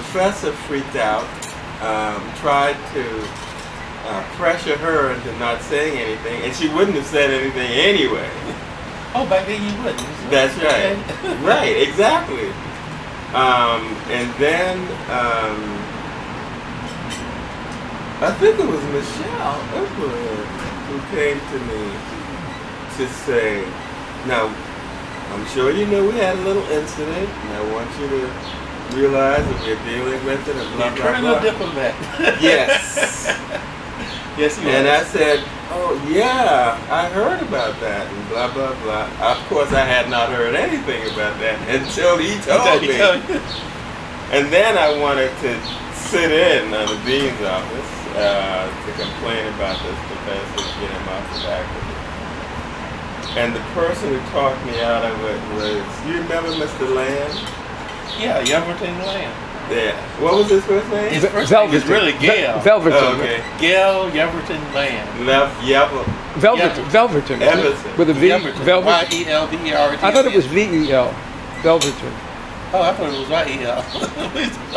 professor freaked out, tried to pressure her into not saying anything, and she wouldn't have said anything anyway. Oh, back then you wouldn't. That's right. Right, exactly. And then I think it was Michelle Edward who came to me to say, now, I'm sure you know we had a little incident, and I want you to realize that we're dealing with it and blah, blah, blah. Colonel Diplomat. Yes. Yes, you And I said, oh, yeah, I heard about that, and blah, blah, blah. Of course, I had not heard anything about that until he told me. And then I wanted to sit in on the dean's office to complain about this professor getting him off the faculty. And the person who talked me out of it was, you remember Mr. Lamb? Yeah, Yelverton Lamb. Yeah. What was his first name? His first name is really Gail. Velverton. Oh, okay. Gail Yelverton Lamb. Velverton. Everton. With a V. Velvet. Y-E-L-V-E-R-T. I thought it was V-E-L. Velverton. Oh, I thought it was Y-E-L.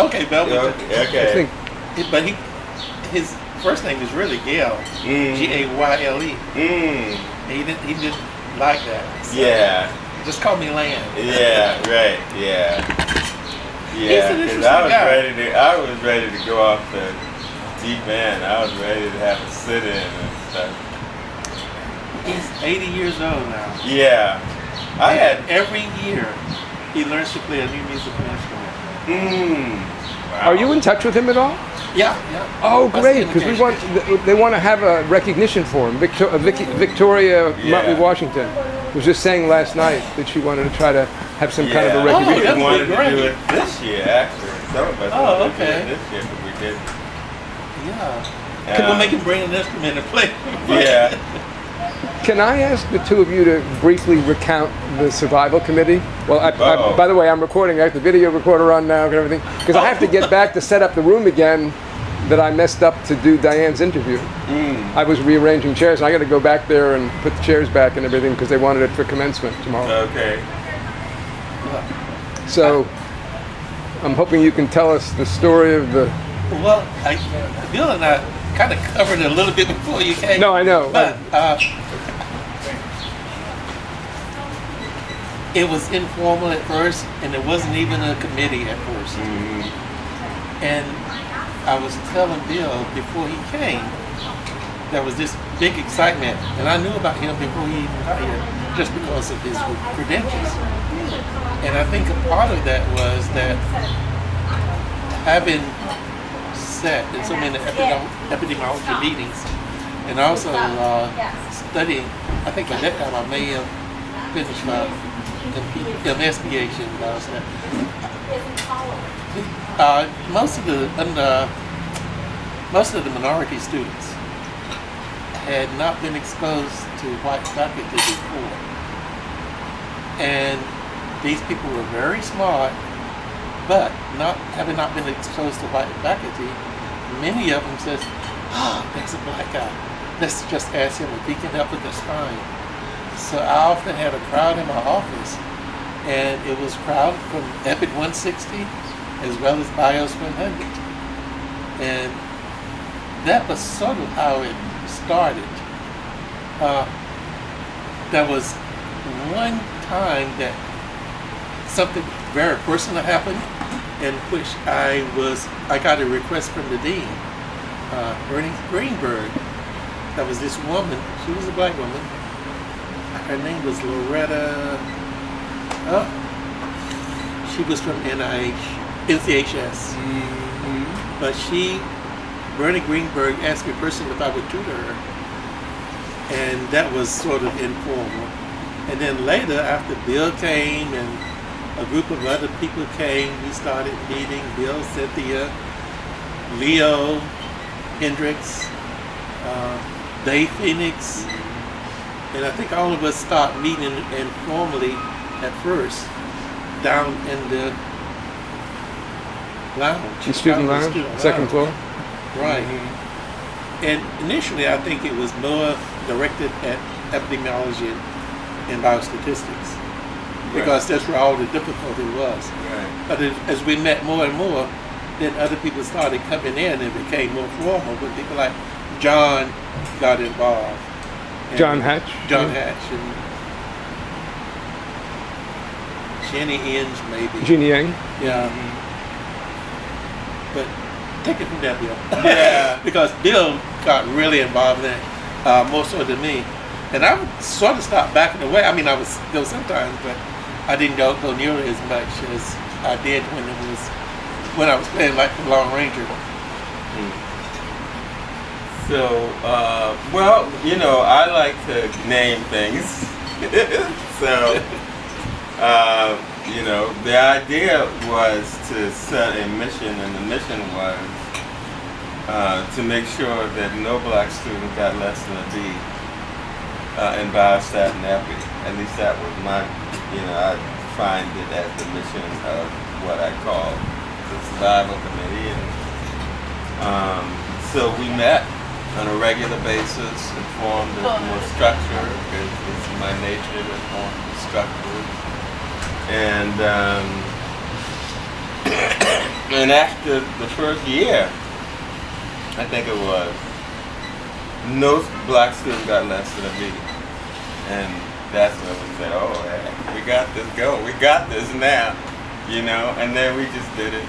Okay, Velverton. Okay. I think. But his first name is really Gail. G-A-Y-L-E. He didn't like that. So Yeah. Just call me Lamb. Yeah, right, yeah. He's Yeah, an because interesting guy. I was ready to go off the deep end. I was ready to have a sit-in and stuff. He's 80 years old now. Yeah. I had Every year, he learns to play a new musical instrument. Wow. Are you in touch with him at all? Yeah. Oh, That's great! the Because invitation. they want to have a recognition for him. Victoria Motley Washington was just saying last night that she wanted to try to have some kind of a recognition. that's We wanted great. to do it this year, actually. Some of us wanted to do it this year, but we didn't. Yeah. We'll make him bring an instrument and play. Yeah. Can I ask the two of you to briefly recount the survival committee? Well, by the way, I'm recording. I have the video recorder on now and everything because I have to get back to set up the room again that I messed up to do Diane's interview. I was rearranging chairs, and I got to go back there and put the chairs back and everything because they wanted it for commencement tomorrow. Okay. So I'm hoping you can tell us the story of the. Well, Bill and I kind of covered it a little bit before you came. No, I know. But it was informal at first, and it wasn't even a committee at first. And I was telling Bill before he came, there was this big excitement, and I knew about him before he even got here, just because of his credentials. And I think a part of that was that having sat in so many epidemiology meetings, and also studying, I think by that time I may have finished my MSBH in biostatistics. Most of the minority students had not been exposed to white faculty before, and these people were very smart, but having not been exposed to white faculty, many of them says, "Oh, there's a black guy. Let's just ask him if he can help with the spine." So I often had a crowd in my office, and it was crowd from Epid 160 as well as Bios 100. And that was sort of how it started. There was one time that something very personal happened, in which I got a request from the dean, Bernie Greenberg. That was this woman. She was a black woman. Her name was Loretta. She was from NCHS. But Bernie Greenberg asked me personally if I would tutor her. And that was sort of informal. And then later, after Bill came and a group of other people came, we started meeting. Bill, Cynthia, Leo, Hendricks, Dave Phoenix. And I think all of us started meeting informally at first down in the lounge. The student lounge, second floor? Right. And initially I think it was more directed at epidemiology and biostatistics, because that's where all the difficulty was. Right. But as we met more and more, then other people started coming in and it became more formal. But people like John got involved. John Hatch? John Hatch and Jenny Inge, maybe. Jeannie Yang? Yeah. But take it from there, Bill. Yeah. Because Bill got really involved in it, more so than me. And I would sort of stop backing away. I mean, I would go sometimes, but I didn't go nearly as much as I did when I was playing like the Lone Ranger. So, well, you know, I like to name things. So, you know, the idea was to set a mission, and the mission was to make sure that no black student got less than a B in biostat and epi. At least that was my, you know, I defined it as the mission of what I call the survival committee. And so we met on a regular basis and formed more structure, because it's my nature to form structure. And and after the first year, I think it was, no black student got less than a B. And that's when we said, oh, hey, we got this going. We got this now, you know. And then we just did it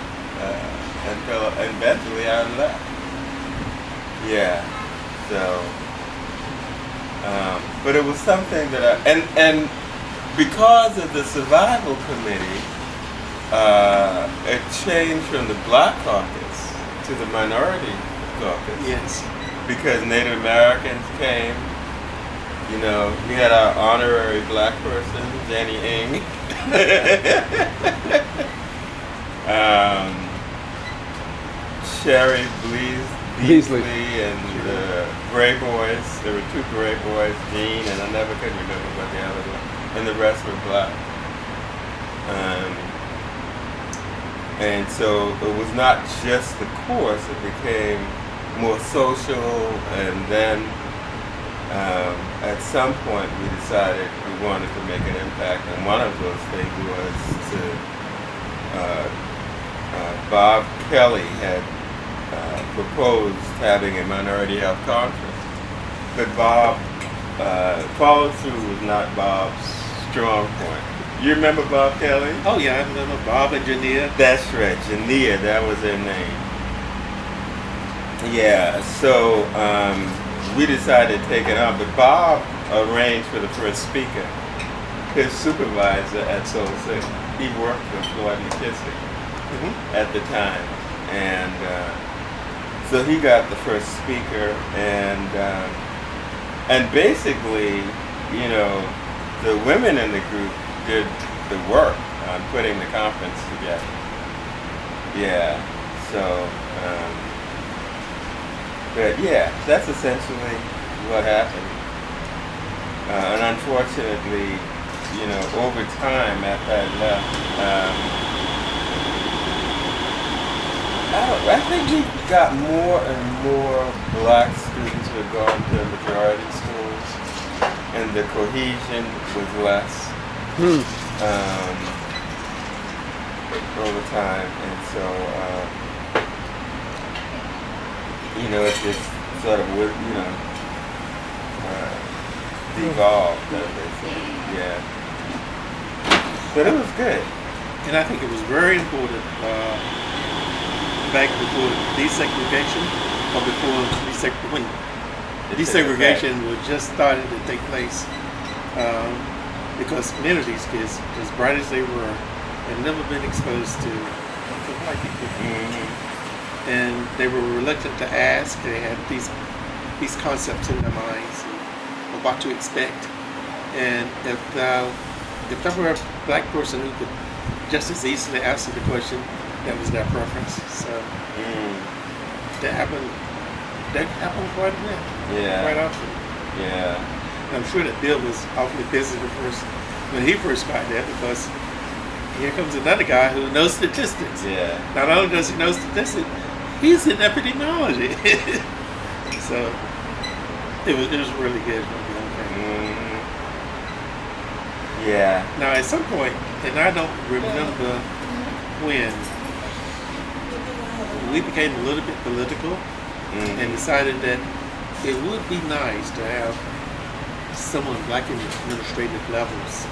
until eventually I left. Yeah. So, but it was something that and because of the survival committee, it changed from the Black Caucus to the Minority Caucus. Yes. Because Native Americans came. You know, we had our honorary black person, Jenny Ng. Sherry Beasley and the Gray Boys. There were 2 Gray Boys, Jean, and I never could remember what the other one. And the rest were black. And so it was not just the course, it became more social, and then at some point we decided we wanted to make an impact, and one of those things was to Bob Kelly had proposed having a minority health conference, but Bob follow through was not Bob's strong point. You remember Bob Kelly? Oh yeah, I remember Bob and Jania. That's right, Jania, that was their name. Yeah, so we decided to take it on, but Bob arranged for the first speaker. His supervisor at Soul City, he worked for Floyd McKissick at the time, and so he got the first speaker, and basically, you know, the women in the group did the work on putting the conference together. Yeah, so. But yeah, that's essentially what happened. And unfortunately, you know, over time after I left, I think we got more and more black students who had gone to majority schools, and the cohesion was less over time, and so. You know, it just sort of would, you know, devolved, as they say. Yeah. But it was good. And I think it was very important back before desegregation, or before when desegregation was just starting to take place, because many of these kids, as bright as they were, had never been exposed to white people. And they were reluctant to ask. They had these concepts in their minds of what to expect. And if there were a black person who could just as easily answer the question, that was their preference. So that happened quite a bit. Yeah. Quite often. Yeah. And I'm sure that Bill was awfully busy when he first got there, because here comes another guy who knows statistics. Yeah. Not only does he know statistics, he's in epidemiology. So it was really good. Yeah. Now at some point, and I don't remember when, we became a little bit political and decided that it would be nice to have someone like in the administrative levels